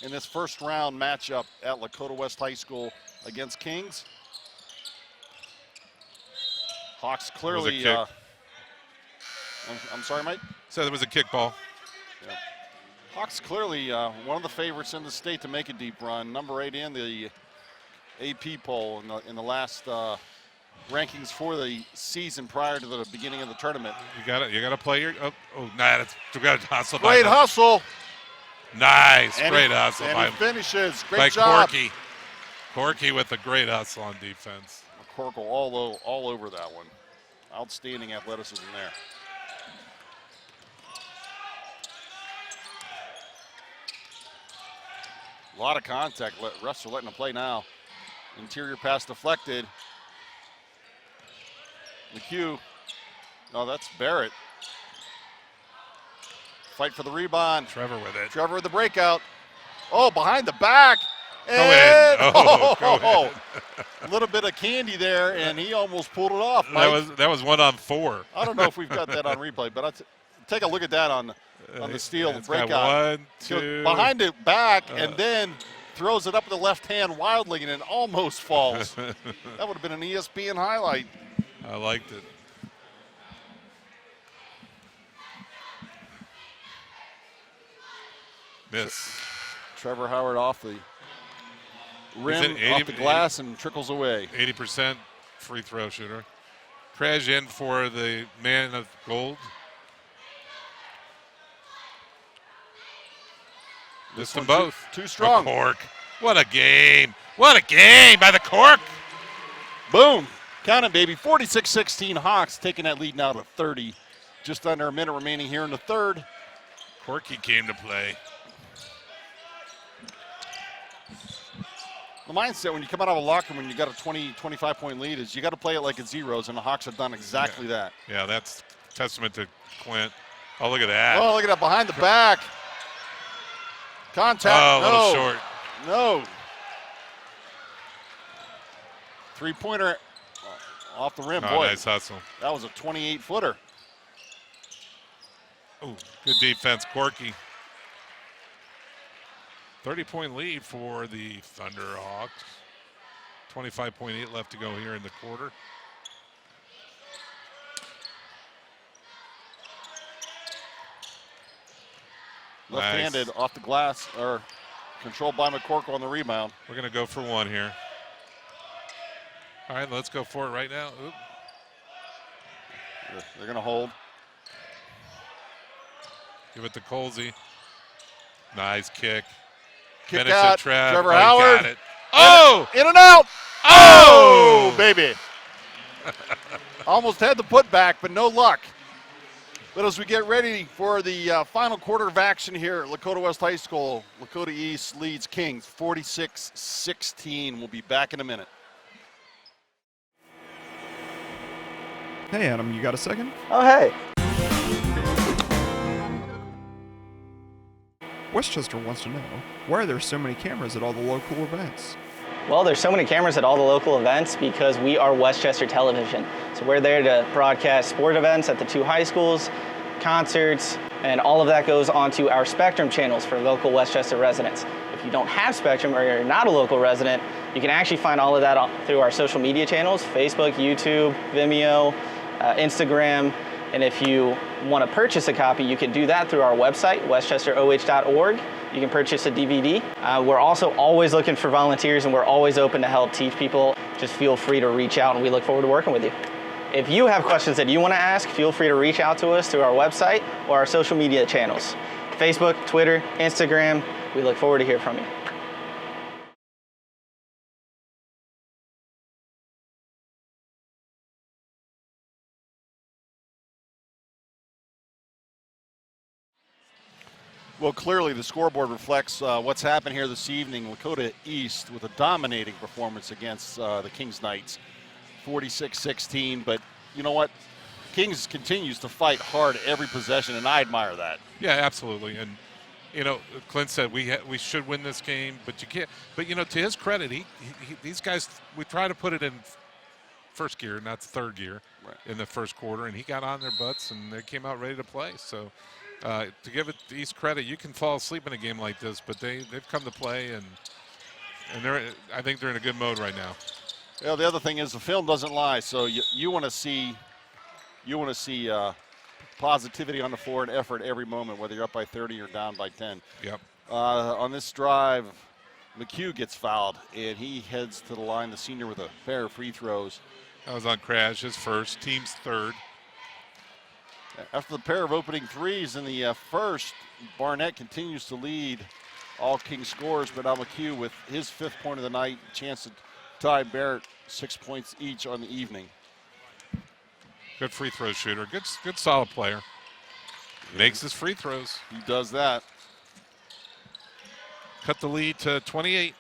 in this first round matchup at Lakota West High School against Kings. Hawks clearly, kick. I'm sorry, Mike? Said it was a kickball. Yeah. Hawks clearly one of the favorites in the state to make a deep run. Number 8 in the AP poll in the last rankings for the season prior to the beginning of the tournament. You got to play your. That's good hustle. Great hustle. Nice, And great he, hustle and by, he finishes. Great by job. Corky. Corky with a great hustle on defense. McCorkle all over that one. Outstanding athleticism there. A lot of contact. Refs are letting him play now. Interior pass deflected. McHugh. No, that's Barrett. Fight for the rebound. Trevor with it. Trevor with the breakout. Oh, behind the back. Go in. Oh, go in. A little bit of candy there, and he almost pulled it off, Mike. That was 1 on 4. I don't know if we've got that on replay, but take a look at that on the steal It's breakout. got 1, Goes 2. behind it back, and then throws it up with the left hand wildly, and it almost falls. That would have been an ESPN highlight. I liked it. Miss. Trevor Howard off the rim, 80 off the glass, and trickles away. 80% free throw shooter. Crash in for the man of gold. Missed them both. Too strong. The cork. What a game. What a game by the cork. Boom. Count it, baby. 46-16 Hawks taking that lead now to 30. Just under a minute remaining here in the third. Corky came to play. The mindset when you come out of a locker room when you got a 20, 25-point lead is you got to play it like it's zeros, and the Hawks have done exactly that. Yeah, that's testament to Clint. Oh, look at that. Oh, look at that behind the back. Contact. Oh, a no. little short. No. Three-pointer off the rim. Oh, Boy, nice hustle. that was a 28-footer. Oh, good defense, Corky. 30-point lead for the Thunderhawks. 25.8 left to go here in the quarter. Left-handed off the glass, or controlled by McCorkle on the rebound. We're going to go for one here. All right, let's go for it right now. Oop. They're going to hold. Give it to Colsey. Nice kick. Kick Finish out. it, Trev. Trevor Oh, he Howard. got it. Oh! In and out. Oh! Baby. Almost had the putback, but no luck. But as we get ready for the final quarter of action here at Lakota West High School, Lakota East leads Kings 46-16. We'll be back in a minute. Hey, Adam, you got a second? Oh, hey. Westchester wants to know, why are there so many cameras at all the local events? Well, there's so many cameras at all the local events because we are Westchester Television. So we're there to broadcast sport events at the 2 high schools, concerts, and all of that goes onto our Spectrum channels for local Westchester residents. If you don't have Spectrum or you're not a local resident, you can actually find all of that through our social media channels, Facebook, YouTube, Vimeo, Instagram. And if you want to purchase a copy, you can do that through our website, westchesteroh.org. You can purchase a DVD. We're also always looking for volunteers, and we're always open to help teach people. Just feel free to reach out, and we look forward to working with you. If you have questions that you want to ask, feel free to reach out to us through our website or our social media channels, Facebook, Twitter, Instagram. We look forward to hearing from you. Well, clearly the scoreboard reflects what's happened here this evening. Lakota East with a dominating performance against the Kings Knights. 46-16. But you know what? Kings continues to fight hard every possession, and I admire that. Yeah, absolutely. And Clint said we should win this game, but you can't. But to his credit, these guys, we try to put it in first gear, not third gear, in the first quarter, and he got on their butts and they came out ready to play. So to give it to East credit, you can fall asleep in a game like this, but they've come to play, and I think they're in a good mode right now. Yeah, the other thing is the film doesn't lie, so you want to see positivity on the floor and effort every moment, whether you're up by 30 or down by 10. Yep. On this drive, McHugh gets fouled, and he heads to the line, the senior, with a pair of free throws. That was on Crash, his first, team's third. After the pair of opening threes in the first, Barnett continues to lead all Kings scores, but now McHugh with his 5th point of the night, chance to tie Barrett 6 points each on the evening. Good free throw shooter. Good solid player. Makes his free throws. He does that. Cut the lead to 28.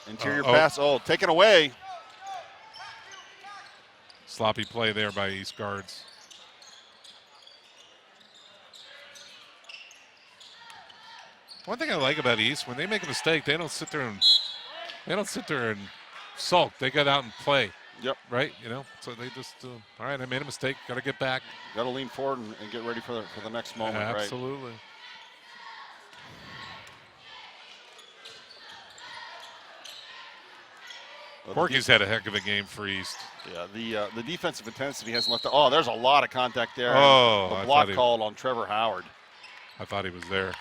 Interior pass. Oh, taken away. Sloppy play there by East guards. One thing I like about East, when they make a mistake, they don't sit there and sulk. They get out and play. Yep. Right? So they just, all right, I made a mistake. Got to get back. Got to lean forward and get ready for the next moment, right? Absolutely. Corky's had a heck of a game for East. Yeah, the defensive intensity hasn't left. Oh, there's a lot of contact there. Oh, the block called on Trevor Howard. I thought he was there.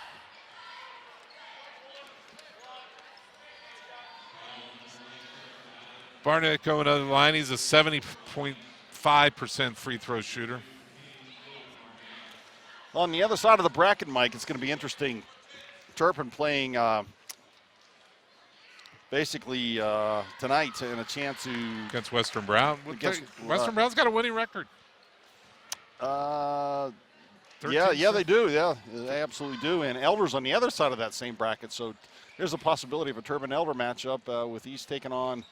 Barnett going to the line. He's a 70.5% free throw shooter. On the other side of the bracket, Mike, it's going to be interesting. Turpin playing basically tonight in a chance to against Western Brown. Western Brown's got a winning record. Yeah, they do. Yeah, they absolutely do. And Elder's on the other side of that same bracket, so there's a possibility of a Turpin Elder matchup with East taking on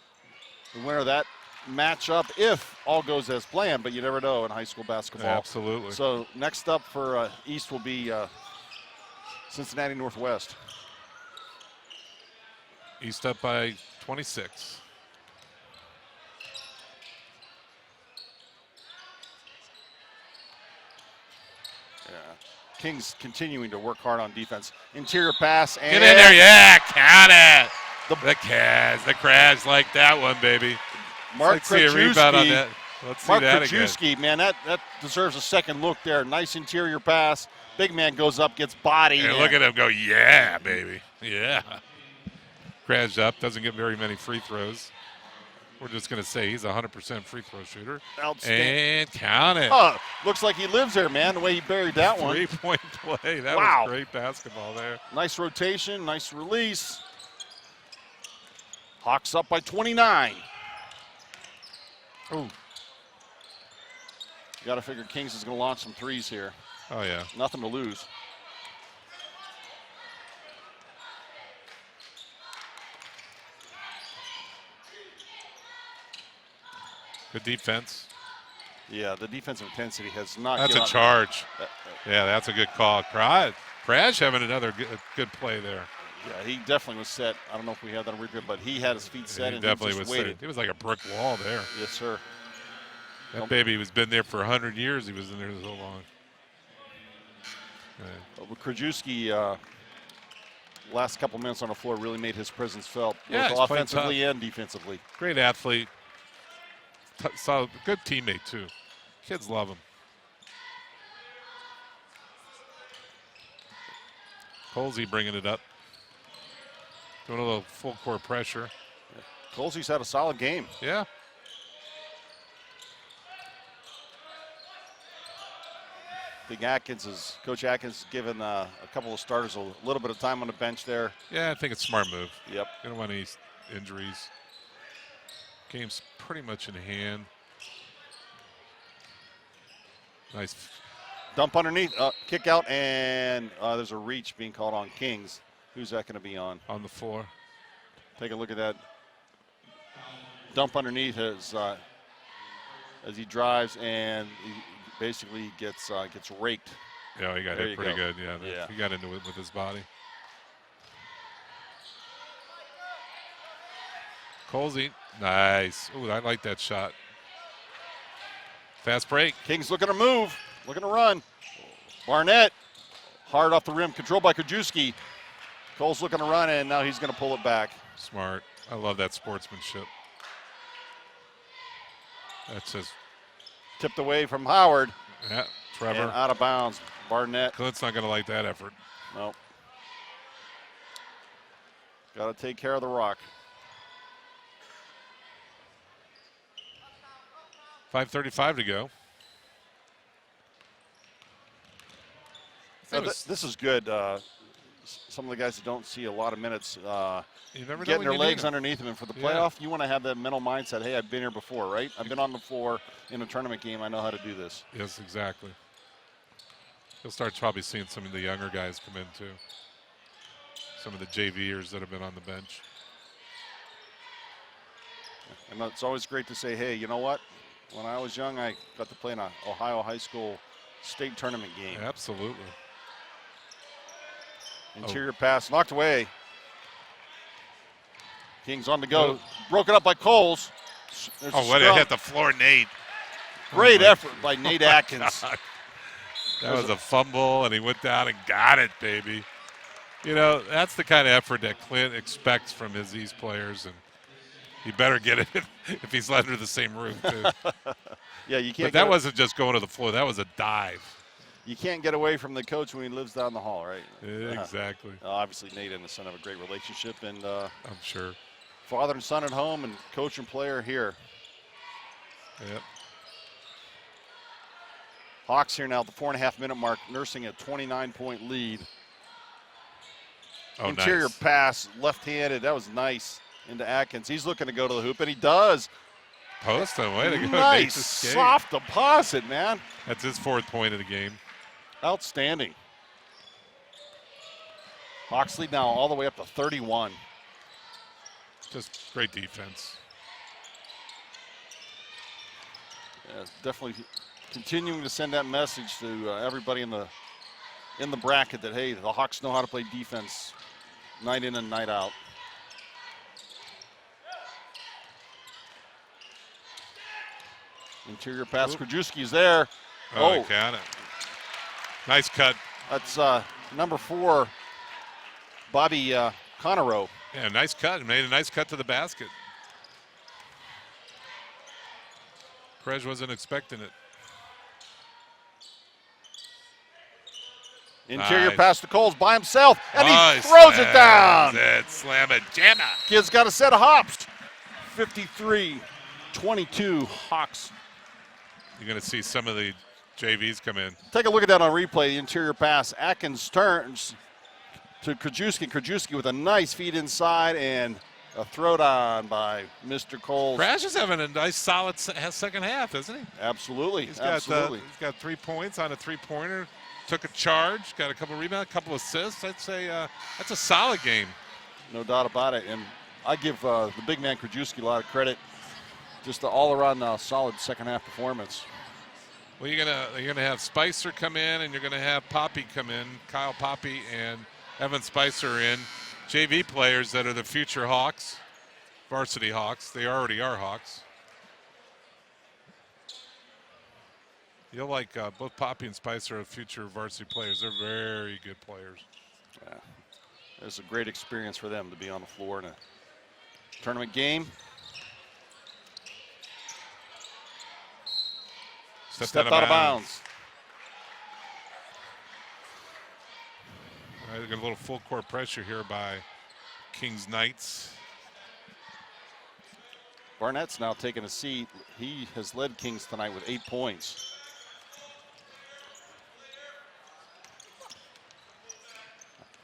the winner of that matchup if all goes as planned. But you never know in high school basketball. Absolutely. So next up for East will be Cincinnati Northwest. East up by 26. Yeah. Kings continuing to work hard on defense. Interior pass. And get in there, yeah, count it. The Crash like that one, baby. Mark Let's see a rebound on that. Let's see that again. Man, that deserves a second look there. Nice interior pass. Big man goes up, gets body. And look at him go, yeah, baby. Yeah. Crash up, doesn't get very many free throws. We're just going to say he's a 100% free throw shooter. And count it. Oh, looks like he lives there, man, the way he buried that one. 3-point play. That was great basketball there. Nice rotation, nice release. Hawks up by 29. Oh. You got to figure Kings is going to launch some threes here. Oh, yeah. Nothing to lose. Good defense. Yeah, the defensive intensity has not. That's a charge. Yeah, that's a good call. Crash having another good play there. Yeah, he definitely was set. I don't know if we had that on replay, but he had his feet set and definitely he just was waited. It was like a brick wall there. Yes, sir. That baby has been there for 100 years. He was in there so long. Krajewski, last couple minutes on the floor really made his presence felt, both offensively and defensively. Great athlete. Solid, good teammate, too. Kids love him. Colsey bringing it up. Doing a little full court pressure. Yeah. Colsey's had a solid game. Yeah. Coach Atkins has given a couple of starters a little bit of time on the bench there. Yeah, I think it's a smart move. Yep. You don't want any injuries. Game's pretty much in hand. Nice. Dump underneath, kick out, and there's a reach being called on Kings. Who's that going to be on? On the floor. Take a look at that dump underneath as he drives, and he basically gets raked. Yeah, he got There hit you pretty go. good. Yeah, he got into it with his body. Colsey, nice. Ooh, I like that shot. Fast break. Kings looking to move, looking to run. Barnett, hard off the rim, controlled by Krajewski. Cole's looking to run, and now he's going to pull it back. Smart. I love that sportsmanship. That's just Tipped away from Howard. yeah, Trevor. And out of bounds. Barnett. Clint's not going to like that effort. Nope. Got to take care of the rock. 5:35 to go. This is good. Some of the guys that don't see a lot of minutes You never know getting when their you legs need 'em. underneath them. And for the Yeah. playoff, you want to have that mental mindset, hey, I've been here before, right? I've been on the floor in a tournament game. I know how to do this. Yes, exactly. You'll start probably seeing some of the younger guys come in too. Some of the JVers that have been on the bench. And it's always great to say, hey, you know what? When I was young, I got to play in an Ohio high school state tournament game. Absolutely. Interior pass knocked away. Kings on the go. Broken up by Coles. There's Oh, what a scrum. hit the floor, Nate. Great Oh my effort by Nate Atkins. God. That was a fumble, and he went down and got it, baby. You know, that's the kind of effort that Clint expects from his East players, and he better get it if he's under the same roof, too. Yeah, you can't. But that wasn't just going to the floor. That was a dive. You can't get away from the coach when he lives down the hall, right? Exactly. Obviously, Nate and the son have a great relationship, and I'm sure. father and son at home, and coach and player here. Yep. Hawks here now at the 4.5-minute mark, nursing a 29-point lead. Oh, Interior nice. pass, left-handed. That was nice into Atkins. He's looking to go to the hoop, and he does. Post him. Way to go. Nice, Nate's escape. soft deposit, man. That's his 4th point of the game. Outstanding. Hawks lead now all the way up to 31. Just great defense. Yeah, definitely continuing to send that message to everybody in the bracket that, hey, the Hawks know how to play defense night in and night out. Interior pass, Krajewski's there. Oh, got it. Nice cut. That's number 4, Bobby Conorow. Yeah, nice cut. Made a nice cut to the basket. Krej wasn't expecting it. Interior Nice. pass to Coles by himself, and Oh, he throws it down. It. Slam it. Jammer. Kid's got a set of hops. 53-22 Hawks. You're going to see some of the JVs come in. Take a look at that on replay. The interior pass. Atkins turns to Krajewski. Krajewski with a nice feed inside and a throw down by Mr. Coles. Crash is having a nice, solid second half, isn't he? Absolutely. He's Absolutely. he's got 3 points on a three-pointer. Took a charge. Got a couple rebounds, a couple assists. I'd say that's a solid game. No doubt about it. And I give the big man Krajewski a lot of credit. Just the all-around solid second-half performance. Well, you're gonna have Spicer come in, and you're gonna have Poppy come in. Kyle Poppy and Evan Spicer in. JV players that are the future Hawks, varsity Hawks. They already are Hawks. You'll like both Poppy and Spicer are future varsity players. They're very good players. Yeah. It's a great experience for them to be on the floor in a tournament game. Stepped out of bounds. All right, they got a little full court pressure here by Kings Knights. Barnett's now taking a seat. He has led Kings tonight with 8 points.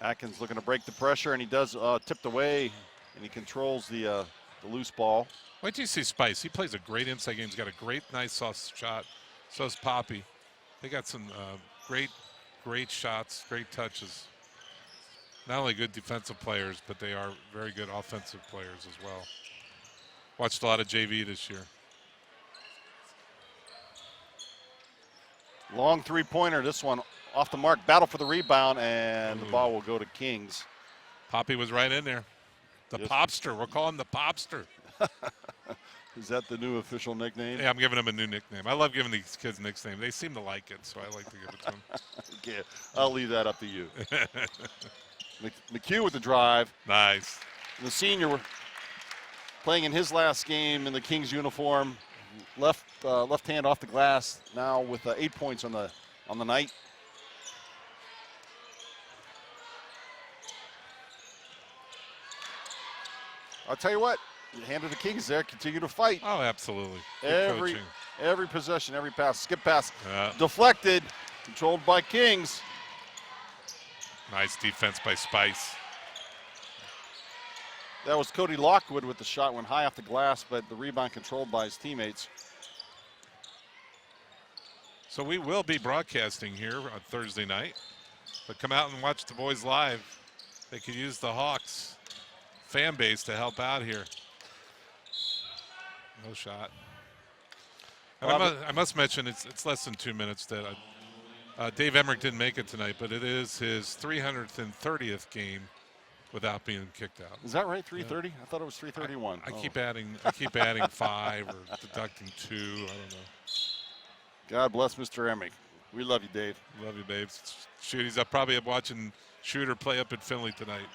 Atkins looking to break the pressure, and he does tipped away, and he controls the loose ball. Wait till you see Spice. He plays a great inside game. He's got a great, nice, soft shot. So does Poppy. They got some great shots, great touches. not only good defensive players, but they are very good offensive players as well. Watched a lot of JV this year. Long three-pointer. This one off the mark. Battle for the rebound, and the ball will go to Kings. Poppy was right in there. The Popster. We'll call him the Popster. Is that the new official nickname? Yeah, I'm giving him a new nickname. I love giving these kids nicknames. They seem to like it, so I like to give it to them. Okay, I'll leave that up to you. McHugh with the drive. Nice. The senior playing in his last game in the Kings uniform. Left hand off the glass now with 8 points on the night. I'll tell you what, the hand of the Kings there continue to fight. Oh, absolutely. Good coaching. Every possession, every pass, skip pass, Yeah. deflected, controlled by Kings. Nice defense by Spice. That was Cody Lockwood with the shot, went high off the glass, but the rebound controlled by his teammates. So we will be broadcasting here on Thursday night, but come out and watch the boys live. They could use the Hawks fan base to help out here. No shot. And I must mention it's less than 2 minutes that Dave Emmerich didn't make it tonight, but it is his 330th game without being kicked out. Is that right? 330? Yeah. I thought it was 331. I keep adding 5 or deducting 2. I don't know. God bless Mr. Emmerich. We love you, Dave. Love you, babes. Shoot, he's probably up watching Shooter play up in Finley tonight.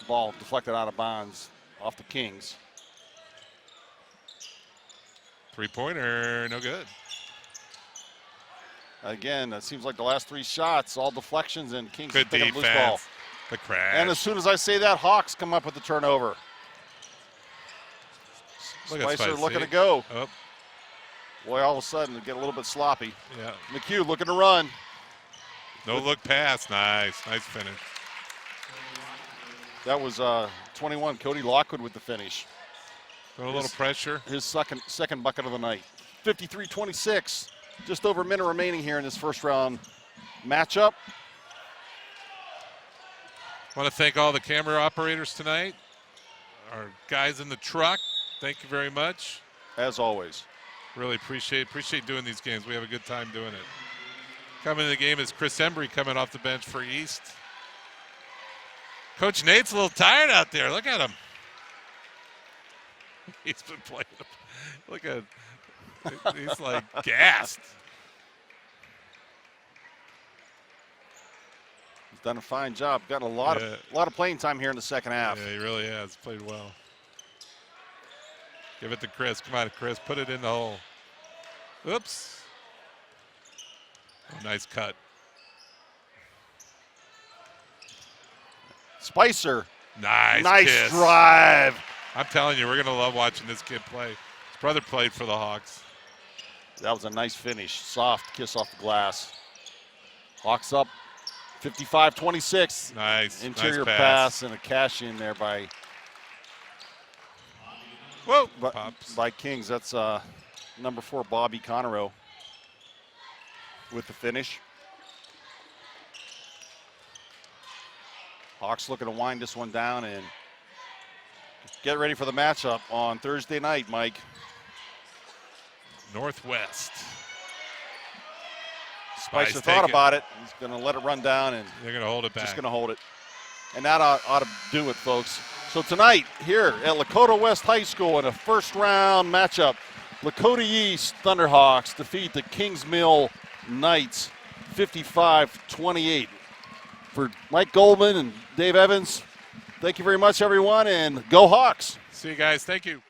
Ball deflected out of bounds off the Kings. Three-pointer, no good. Again, it seems like the last 3 shots, all deflections, and Kings Good pick up defense. loose ball. The crash. And as soon as I say that, Hawks come up with the turnover. Look at Spicer Spice, looking see? to go. Oh, Boy, all of a sudden, it get a little bit sloppy. yeah. McHugh looking to run. No look pass. Nice finish. That was 21, Cody Lockwood with the finish. Throw a little pressure. His second bucket of the night. 53-26. Just over a minute remaining here in this first round matchup. Want to thank all the camera operators tonight. Our guys in the truck. Thank you very much. As always. Really appreciate doing these games. We have a good time doing it. Coming in the game is Chris Embry coming off the bench for East. Coach Nate's a little tired out there. Look at him. He's been playing. Look at, he's like gassed. He's done a fine job. Got a lot of playing time here in the second half. Yeah, he really has. Played well. Give it to Chris. Come on, Chris. Put it in the hole. Oops. Oh, nice cut. Spicer. Nice kiss. Drive. I'm telling you, we're going to love watching this kid play. His brother played for the Hawks. That was a nice finish. Soft kiss off the glass. Hawks up 55-26. Nice. Interior nice pass and a cash in there by Kings. That's number 4, Bobby Conroe with the finish. Hawks looking to wind this one down and get ready for the matchup on Thursday night, Mike. Northwest. Spicer thought about it. He's going to let it run down, and they're going to hold it back. Just going to hold it. And that ought to do it, folks. So tonight here at Lakota West High School in a first-round matchup, Lakota East Thunderhawks defeat the Kings Mill Knights 55-28. For Mike Goldman and Dave Evans, thank you very much, everyone, and go Hawks. See you guys. Thank you.